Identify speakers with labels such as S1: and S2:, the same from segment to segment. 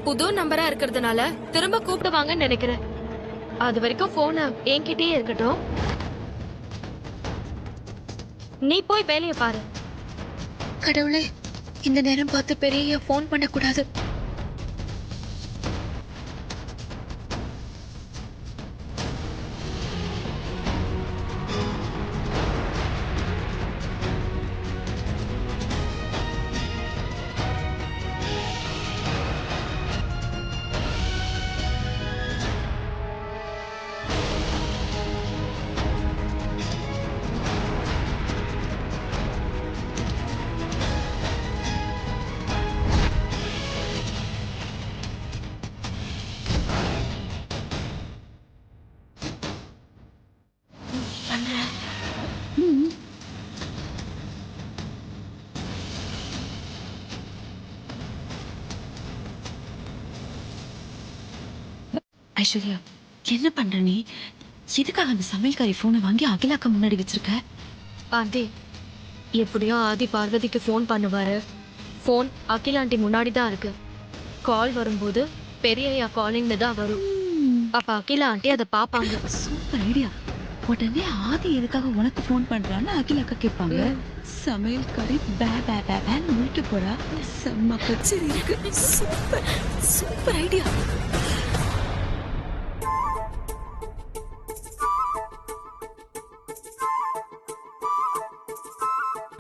S1: புது நம்பரா இருக்கிறதுனால திரும்ப கூப்பிடுவாங்கன்னு நினைக்கிறேன். அது வரைக்கும் போன என்கிட்டயே இருக்கட்டும். நீ போய் வேலையை பாரு.
S2: கடவுளே, இந்த நேரம் பார்த்து பெரிய ஃபோன் பண்ணக்கூடாது.
S3: ஐஸ்வர்யா, என்ன பண்ற நீ? எதுக்காக அந்த சமையல்காரி போனை வாங்கி அகிலாக்க முன்னாடி வச்சிருக்க?
S1: ஆண்டி, எப்படியோ ஆதி பார்வதிக்கு ஃபோன் பண்ணுவாரு. ஃபோன் அகில் ஆண்டி முன்னாடி தான் இருக்கு. கால் வரும்போது பெரியய்யா காலிங்னு தான் வரும். அப்ப அகிலா ஆண்டி அதை பாப்பாங்க.
S3: Super idea. உடனே ஆதி எதுக்காக உனக்கு போன் பண்றான்னு அகிலாக்கா கேட்பாங்க. சமையல்காரி பே பே பே பேன்னு உருட்டு போறா. செம்ம கச்சேரி இருக்கு. Super super idea.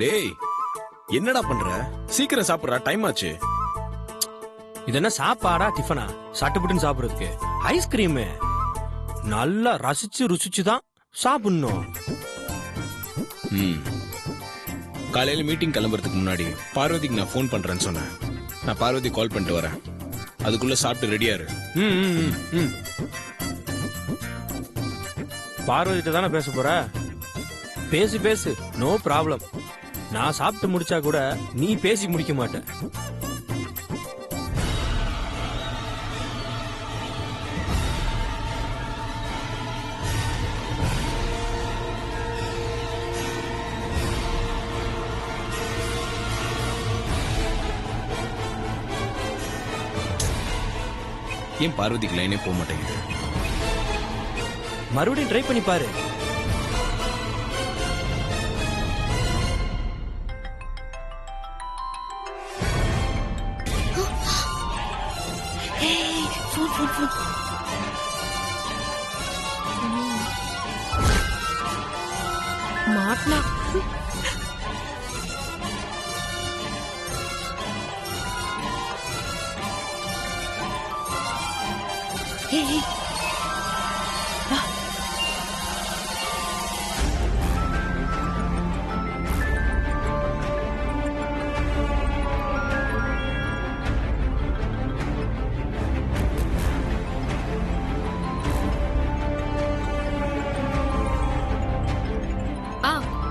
S4: டேய், என்னடா பண்ற? சீக்கிரம் சாப்பிடுறா, டைம் ஆச்சு.
S5: இது என்ன சாப்பாடா டிஃபனா? சட்டுப்புட்டுன்னு சாப்பிடுறதுக்கு ஐஸ்கிரீம் நல்லா ரசிச்சு ருசிச்சு தான் சாப்பிடணும்.
S4: காலையில மீட்டிங் கிளம்புறதுக்கு முன்னாடி பார்வதிக்கு நான் ஃபோன் பண்றேன்னு சொன்னேன். நான் பார்வதி கால் பண்ணிட்டு வரேன். அதுக்குள்ள சாப்பிட்டு ரெடியா இரு.
S5: பார்வதிட்ட தானே பேச போற? பேசு பேசு, நோ ப்ராப்ளம். நான் சாப்பிட்டு முடிச்சா கூட நீ பேசி முடிக்க மாட்ட.
S4: ஏன் பார்வதிக்கு லைனே போக மாட்டேங்குது?
S5: மறுபடியும் ட்ரை பண்ணி பாரு.
S1: மாட்னா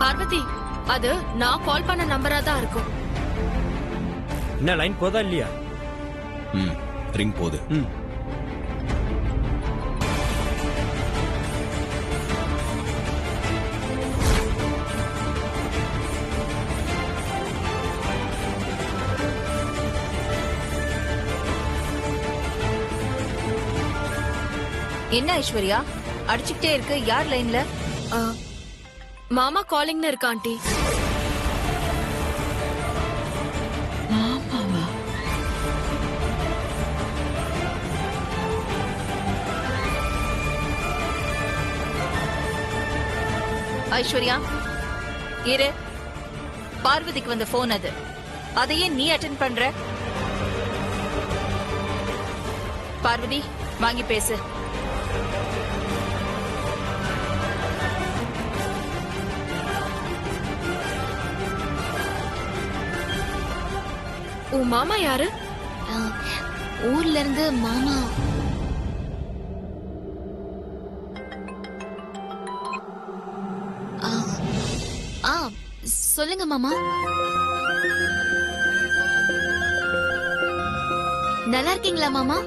S1: பார்வதி, அது நான் கால் பண்ண நம்பரா தான் இருக்கும்.
S5: என்ன லைன் போதா இல்லையா?
S4: ரிங் போகுது.
S2: என்ன ஐஸ்வர்யா, அடிச்சுக்கிட்டே இருக்கு? யார் லைன்ல?
S1: மாமா காலிங்னு இருக்கா ஆண்டி.
S3: மாமாவா?
S2: ஐஸ்வர்யா இரு. பார்வதிக்கு வந்த போன் அது. அதையே நீ அட்டென்ட் பண்ற? பார்வதி, வாங்கி பேசு.
S1: உன் மாமா யாரு?
S2: ஊர்ல இருந்து மாமா. சொல்லுங்க மாமா. நல்லா இருக்கீங்களா மாமா?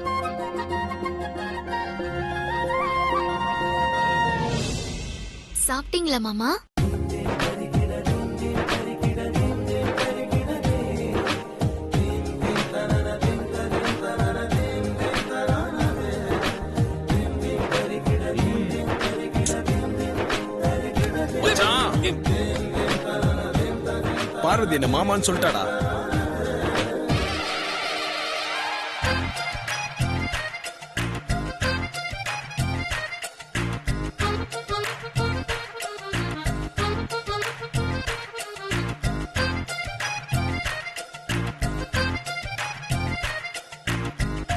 S2: சாப்பிட்டீங்களா மாமா?
S4: பார்வதி என்ன மாமான்னு சொல்லிட்டாடா.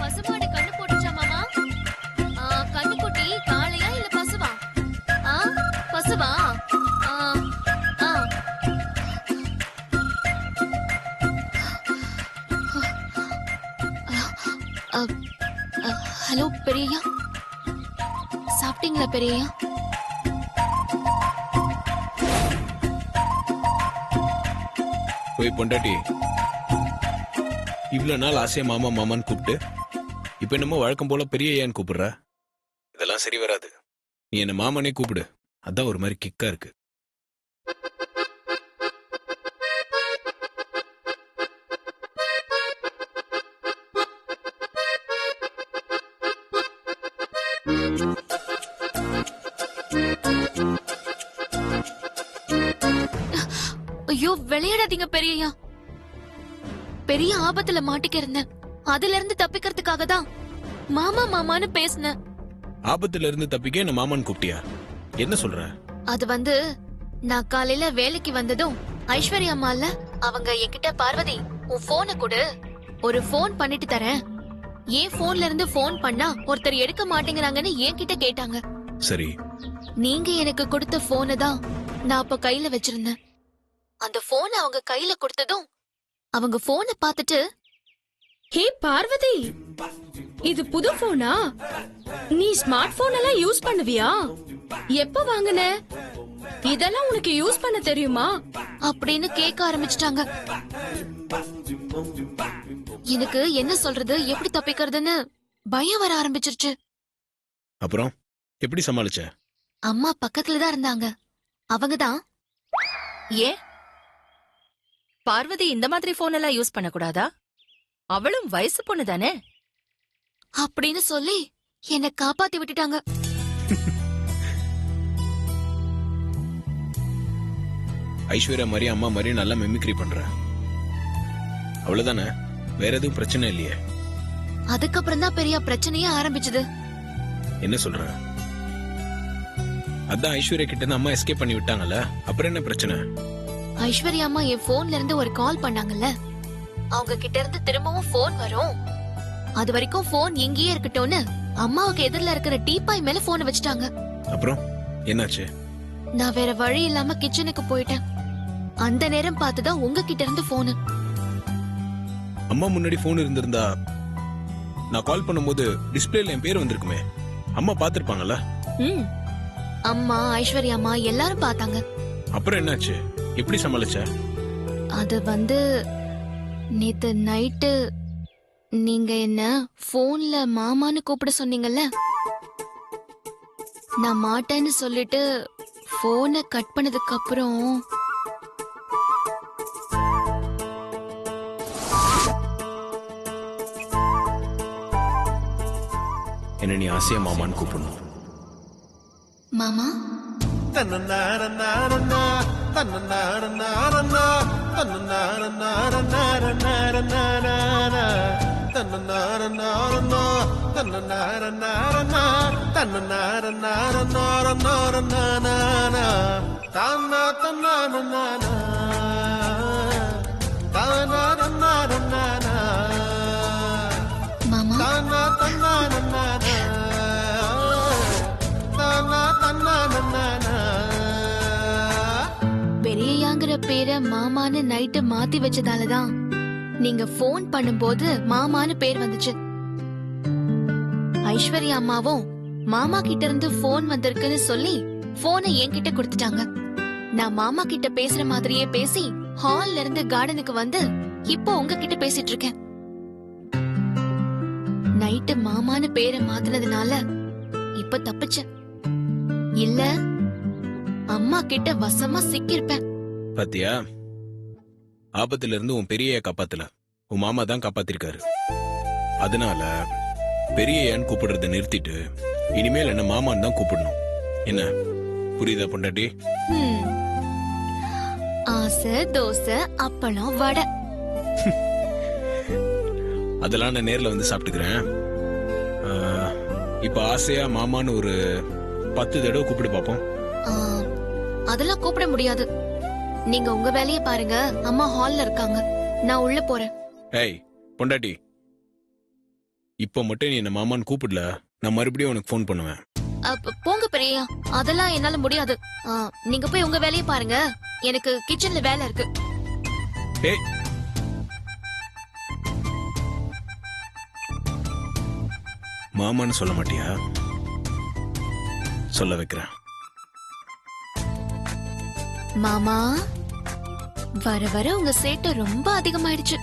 S2: பசுமாடு கண்ணு போட்டுச்சா மாமா? கண்ணுக்குட்டி காளையா இல்ல பசுவா? பசுவா? ஹலோ பெரியய்யா, சாப்பிட்டீங்களா பெரியய்யா?
S4: போய் பொண்டாட்டி, இவ்வளவு நாள் ஆசையா மாமா மாமான்னு கூப்பிட்டு இப்ப என்னமோ வழக்கம் போல பெரிய ஐயான்னு கூப்பிடுற. இதெல்லாம் சரி வராது. நீ என்ன மாமனே கூப்பிடு, அதான் ஒரு மாதிரி கிக்கா இருக்கு.
S2: ஐயோ விளையாடாதீங்க பெரியய்யா. பெரிய ஆபத்துல மாட்டிக்க இருந்தேன். அதுல இருந்து தப்பிக்கிறதுக்காக தான் மாமா மாமான்னு பேசினேன்.
S4: ஆபத்துல இருந்து தப்பிக்க என்ன மாமான்னு கூப்பிட்டியா? என்ன சொல்ற?
S2: அது வந்து நான் காலையில வேலைக்கு வந்ததும் ஐஸ்வர்யா அம்மால அவங்க என்கிட்ட பார்வதி உன் போனை கொடு, ஒரு போன் பண்ணிட்டு தரேன், ஏன் போன்ல இருந்து போன் பண்ணா ஒருத்தர் எடுக்க மாட்டேங்கிறாங்கன்னு என்கிட்ட கேட்டாங்க.
S4: சரி,
S2: நீங்க எனக்கு கொடுத்த போனை தான் நான் அப்ப கையில வச்சிருந்தேன். அந்த போனை அவங்க கையில கொடுத்ததும் அவங்க போனை பார்த்துட்டு,
S1: ஹே பார்வதி, இது புது போனா? நீ ஸ்மார்ட் போன் எல்லாம் யூஸ் பண்ணுவியா? எப்ப வாங்குன? இதெல்லாம் உனக்கு யூஸ் பண்ண தெரியுமா
S2: அப்படின்னு கேட்க ஆரம்பிச்சிட்டாங்க. எனக்கு என்ன சொல்றது, எப்படி தப்பிக்கிறதுன்னு பயம் வர ஆரம்பிச்சிருச்சு.
S4: அப்புறம் எப்படி சமாளிச்ச?
S2: அம்மா பக்கத்துல தான் இருந்தாங்க. அவங்கதான்,
S6: ஏன் பார்வதி இந்த மாதிரி போன் எல்லாம் யூஸ் பண்ண கூடாதா? அவளும் வயசு பொண்ணு தானே
S2: அப்படின்னு சொல்லி என்னை காப்பாத்தி விட்டுட்டாங்க.
S4: ஐஸ்வர்யா மாதிரி அம்மா மாதிரி நல்லா மெமிக்ரி பண்ற, அவ்வளவுதானே? வேற எதுவும் பிரச்சனை இல்லையே?
S2: அதுக்கப்புறம் தான் பெரிய பிரச்சனையே ஆரம்பிச்சது.
S4: என்ன சொல்ற? அதான் ஐஸ்வர்யா கிட்ட இருந்து அம்மா எஸ்கேப் பண்ணி விட்டாங்கல்ல, அப்புறம் என்ன பிரச்சனை?
S2: ஐஸ்வர்யா அம்மா என் போன்ல இருந்து ஒரு கால் பண்ணாங்கல்ல, அவங்க கிட்ட இருந்து திரும்பவும் போன் வரும், அது வரைக்கும் போன் எங்கேயே இருக்கட்டும்னு அம்மாவுக்கு எதிரில இருக்கிற டீப்பாய் மேல போனை வச்சுட்டாங்க.
S4: அப்புறம் என்னாச்சு?
S2: நான் வேற வழி இல்லாம கிச்சனுக்கு போயிட்டேன். அந்த நேரம் பார்த்துதான் உங்ககிட்ட இருந்து போனு.
S4: அம்மா முன்னாடி போன் இருந்திருந்தா நான் கால் பண்ணும்போது டிஸ்பிளேல என் பேர் வந்திருக்குமே, அம்மா பாத்திருப்பாங்கல்ல?
S2: அம்மா, ஐஸ்வர்யா அம்மா எல்லாரும் பார்த்தாங்க.
S4: அப்புறம் என்னாச்சு? எப்படி சமாளிச்ச?
S2: அது வந்து நேத்து நைட்டு நீங்க என்ன போன்ல மாமான்னு கூப்பிட சொன்னீங்கல்ல, நான் மாட்டேன்னு சொல்லிட்டு போனை கட் பண்ணதுக்கு அப்புறம்
S4: என்ன நீ ஆசையா மாமான்னு கூப்பிடணும்.
S2: மாமா பெரியயாங்கிற பேரை மாமான்னு நைட்டு மாத்தி வச்சதாலதான் நீங்க போன் பண்ணும்போது மாமான்னு பேர் வந்துச்சு. ஐஸ்வர்யா அம்மாவும் மாமா கிட்ட இருந்து போன் வந்திருக்குன்னு சொல்லி போனை என்கிட்ட கொடுத்துட்டாங்க. நான் மாமா கிட்ட பேசுற மாதிரியே பேசி ஹால்ல இருந்து கார்டனுக்கு வந்து இப்போ உங்ககிட்ட பேசிட்டு இருக்கேன். நைட்டு மாமான்னு பேரை மாத்தினதுனால இப்ப தப்பிச்சேன். இல்ல அம்மா கிட்ட வசமா சிக்கிருப்பேன்.
S4: பாத்தியா, ஆபத்துல இருந்து உன் பெரியய்யா காப்பாத்தல, உன் மாமா தான் காப்பாத்திருக்காரு. அதனால பெரியய்யான்னு கூப்பிடுறத நிறுத்திட்டு இனிமேல் என்ன மாமான்னு தான் கூப்பிடணும். என்ன புரியுதா பொண்டாட்டி?
S2: காசு, தோசை, அப்பளம், வடை.
S4: அதெல்லாம் நான் நேர்ல வந்து சாப்பிட்டுக்கிறேன். இப்ப ஆசையா மாமான்னு ஒரு 10 தடவை கூப்பிட்டு பாப்போம்.
S2: ஆ, அதெல்லாம் கூப்பிட முடியாது. நீங்க உங்க வேலையை பாருங்க. அம்மா ஹால்ல இருக்காங்க. நான் உள்ள போறேன்.
S4: ஏய் பொண்டாட்டி, இப்ப மட்டும் நீ என்ன மாமான்னு கூப்பிடல, நான் மறுபடியும் உனக்கு ஃபோன் பண்ணுவேன்.
S2: போங்க பெரியயா, அதெல்லாம் என்னால முடியாது. நீங்க போய் உங்க வேலையை பாருங்க. எனக்கு கிச்சன்ல வேலை இருக்கு.
S4: ஏய் மாமான்னு சொல்ல மாட்டியா? சொல்ல வைக்கிறேன்.
S2: மாமா, வர வர உங்க சேட்டை ரொம்ப அதிகமாயிடுச்சு.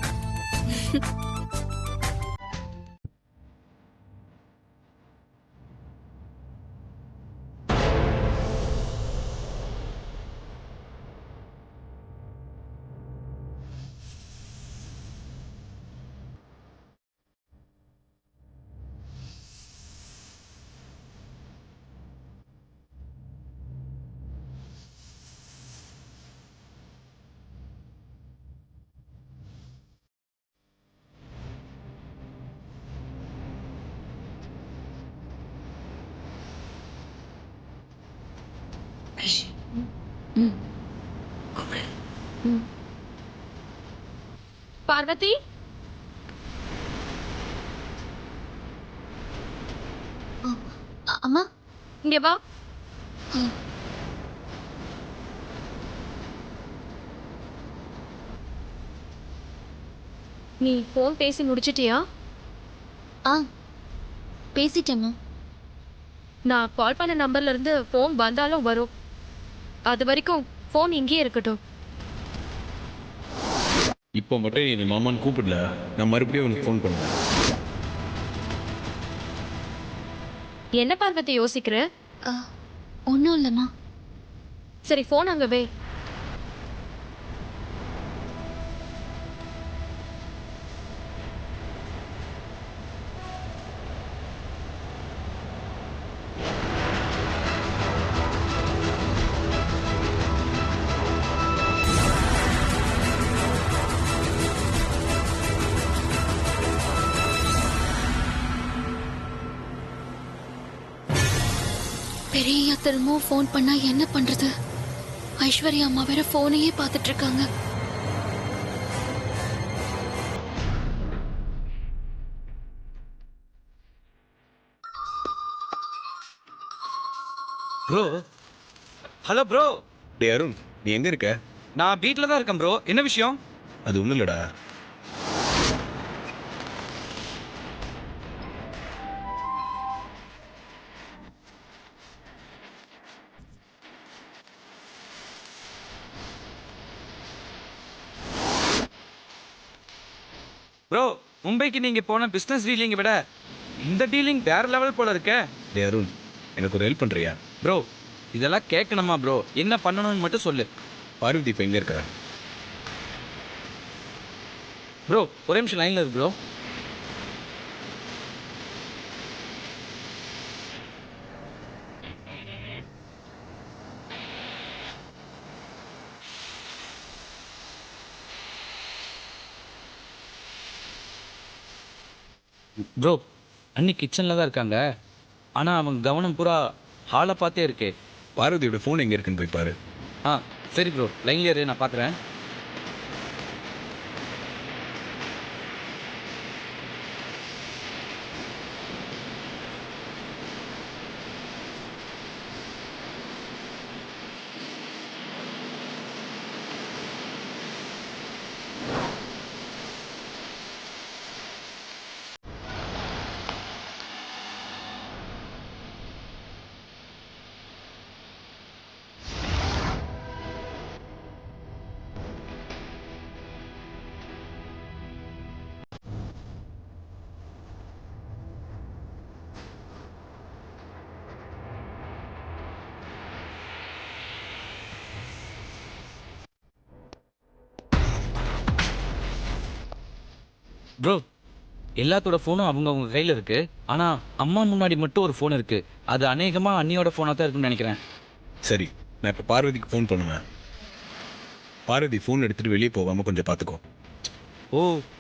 S1: பார்வதி,
S2: அம்மா,
S1: இங்க வா. நீ போன் பேசி முடிச்சிட்டியா?
S2: பேசிட்டேம்மா.
S1: நான் கால் பண்ண நம்பர்ல இருந்து போன் வந்தாலும் வரும். அது வரைக்கும் போன் இங்கேயே இருக்கட்டும்.
S4: இப்போ மட்டும் நீ மாமான்னு கூப்பிடல, நான் மறுபடியும் உனக்கு ஃபோன் பண்ணுவேன்.
S1: என்ன பார்வதி யோசிக்கிற?
S2: ஒன்னும் இல்லம்மா.
S1: சரி, போன் அங்க வை.
S2: பெரிய திரும்பவும் ஃபோன் பண்ணா என்ன பண்றது? ஐஸ்வர்யா அம்மா வேற போனையே பார்த்துட்டு இருக்காங்க.
S7: Bro, hello bro.
S4: டே அருண், நீ எங்க இருக்க?
S7: நான் வீட்டில் தான் இருக்கேன் ப்ரோ. என்ன விஷயம்?
S4: அது ஒன்றும் இல்லடா.
S7: ப்ரோ, மும்பைக்கு நீங்க போன பிசினஸ் டீலிங்கை விட இந்த டீலிங் வேற லெவல் போல இருக்கே.
S4: டே அருண், எனக்கு ஒரு ஹெல்ப் பண்றியா?
S7: ப்ரோ, இதெல்லாம் கேட்கணுமா ப்ரோ? என்ன பண்ணணும்னு மட்டும் சொல்லு.
S4: பார்வதி இப்போ எங்க இருக்கா?
S7: ப்ரோ, ஒரே நிமிஷம் லைன்ல இருக்கு ப்ரோ. ப்ரோ, அண்ணி கிச்சனில் தான் இருக்காங்க. ஆனால் அவங்க கவனம் பூரா ஹாலை பார்த்தே இருக்கே.
S4: பார்வதியோட ஃபோன் எங்க இருக்குன்னு போய் பாரு.
S7: சரி ப்ரோ, லைன்ல இரு, நான் பார்க்குறேன். ப்ரோ, எல்லாத்தோட ஃபோனும் அவங்க கையில் இருக்கு. ஆனால் அம்மா முன்னாடி மட்டும் ஒரு ஃபோன் இருக்கு. அது அநேகமாக அண்ணியோட ஃபோனாக தான் இருக்குன்னு நினைக்கிறேன்.
S4: சரி, நான் இப்போ பார்வதிக்கு ஃபோன் பண்ணுவேன். பார்வதி ஃபோன் எடுத்துட்டு வெளியே போகாம கொஞ்சம் பார்த்துக்கோ.
S7: ஓ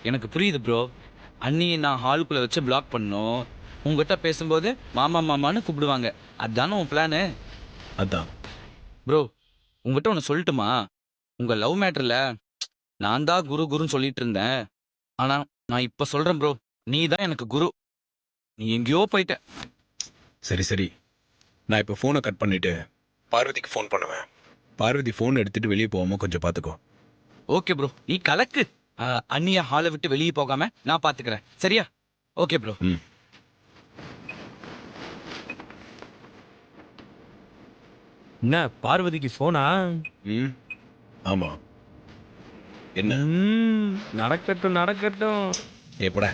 S7: எனக்கு புரியுது ப்ரோ. அண்ணியை நான் ஹாலுக்குள்ளே வச்சு பிளாக் பண்ணோம். உங்ககிட்ட பேசும்போது மாமா மாமான்னு கூப்பிடுவாங்க. அதுதானே உன் பிளானு?
S4: அதான்.
S7: ப்ரோ உங்ககிட்ட ஒன்று சொல்லட்டுமா? உங்கள் லவ் மேட்டரில் நான் தான் குரு குருன்னு சொல்லிட்டு இருந்தேன். ஆனால் நான் இப்போ சொல்கிறேன் ப்ரோ, நீ தான் எனக்கு குரு. நீ எங்கேயோ போயிட்ட.
S4: சரி சரி, நான் இப்போ ஃபோனை கட் பண்ணிட்டு பார்வதிக்கு ஃபோன் பண்ணுவேன். பார்வதி ஃபோன் எடுத்துட்டு வெளியே போகாம கொஞ்சம் பார்த்துக்கோ.
S7: ஓகே ப்ரோ, நீ கலக்கு. அண்ணியை ஹாலை விட்டு வெளியே போகாம நான் பார்த்துக்கிறேன், சரியா? Okay bro.
S4: ம்.
S5: என்ன பார்வதிக்கு போனா?
S4: ம் ஆமா. என்ன?
S5: நடக்கட்டும் நடக்கட்டும்.
S4: எப்படா?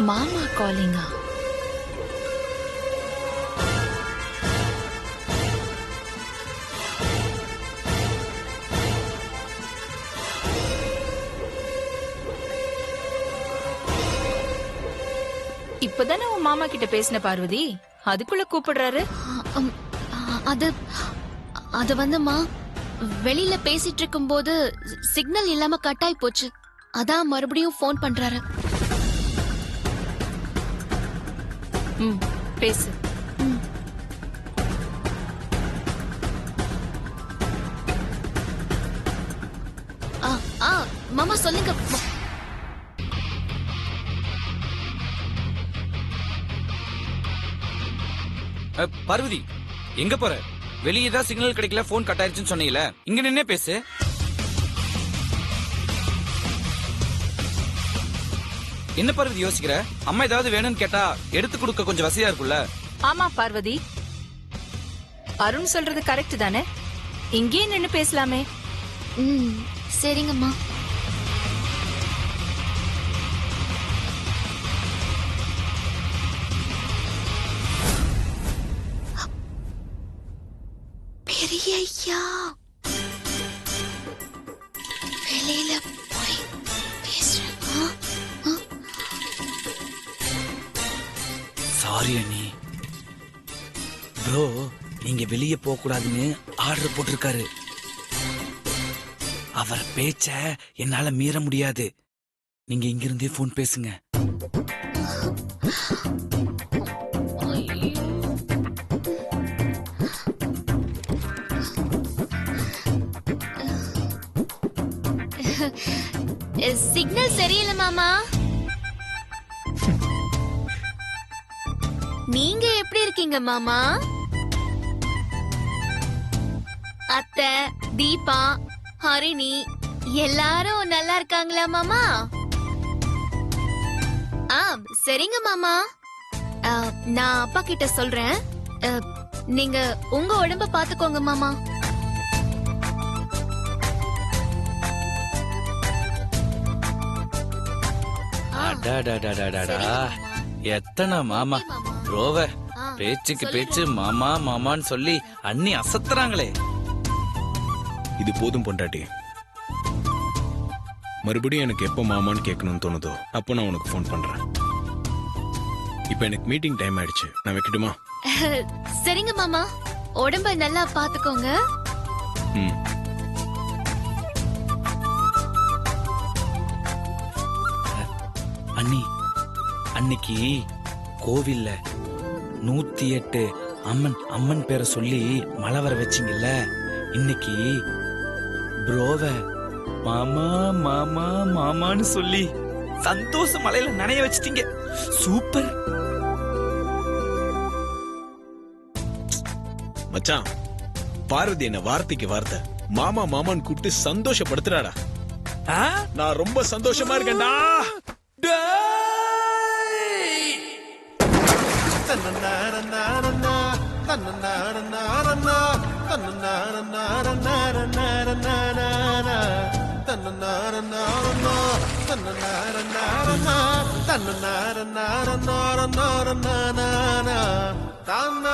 S2: மாமா காலிங்கா?
S6: இப்பதானே உன் மாமா கிட்ட பேசின பார்வதி, அதுக்குள்ள கூப்பிடுறாரு.
S2: அம், அது அது வந்துமா, வெளியில பேசிட்டு இருக்கும்போது சிக்னல் இல்லாம கட் ஆயி போச்சு. அதான் மறுபடியும் ஃபோன் பண்றாரு.
S6: ம், பேசு.
S2: ஆ ஆ மாமா சொல்லுங்க.
S7: பார்வதி எங்க போற? வெளியே தான் சிக்னல் கிடைக்கல, ஃபோன் கட் ஆயிருச்சுன்னு சொன்னீங்கல, இங்க நின்னே பேசு. என்ன பார்வதி யோசிக்கிற? அம்மா ஏதாவது வேணும்னு கேட்டா எடுத்து கொடுக்க கொஞ்சம் வசதியா இருக்கும்ல.
S6: ஆமா பார்வதி, அருண் சொல்றது கரெக்ட் தானே? இங்கேயே நின்னு பேசலாமே.
S2: ம் சரிங்கம்மா. பெரிய ஐயா வெளியில போய் பேசுறேன்.
S7: சாரி அண்ணி. ப்ரோ நீங்க வெளியே போக கூடாதுன்னு ஆர்டர் போட்டிருக்காரு. அவர் பேச்ச என்னால மீற முடியாது. நீங்க இங்கிருந்தே போன் பேசுங்க.
S2: சிக்னல் சரியில்லை மாமா. நீங்க எப்படி இருக்கீங்க மாமா? அத்தை, தீபா, ஹரிணி எல்லாரும் நல்லா இருக்காங்களா மாமா? சரிங்க மாமா. நான் அப்பா கிட்ட சொல்றேன். நீங்க உங்க உடம்ப பாத்துக்கோங்க மாமா.
S7: எத்தனை மாமா ப்ரோவ பேச்சுக்கு பேச்சு மாமா மாமான்னு சொல்லி அண்ணி அசத்துறாங்களே.
S4: இது போதும் பொண்டாட்டி. மறுபடியும் எனக்கு எப்போ மாமான்னு கேட்கணும்னு தோணுதோ அப்போ நான் உனக்கு ஃபோன் பண்றேன். இப்போ எனக்கு மீட்டிங் டைம் ஆயிடுச்சு, நான் வைக்கட்டுமா?
S2: சரிங்க மாமா, உடம்ப நல்லா பாத்துக்கோங்க.
S4: ம்.
S7: அண்ணி அன்னைக்கு கோவில்ல 108 அம்மன் பேரை சொல்லி மழை வர வச்சிங்கல்ல, இன்னைக்கு ப்ரோவ மாமா மாமா மாமான்னு சொல்லி சந்தோஷ மலையில நனைய வச்சிட்டீங்க. சூப்பர்
S4: மச்சான். பார்வதி என்ன வார்த்தைக்கு வார்த்தை மாமா மாமான்னு கூப்பிட்டு சந்தோஷப்படுத்துறாடா. நான் ரொம்ப சந்தோஷமா இருக்கேன்டா.
S8: தன்ன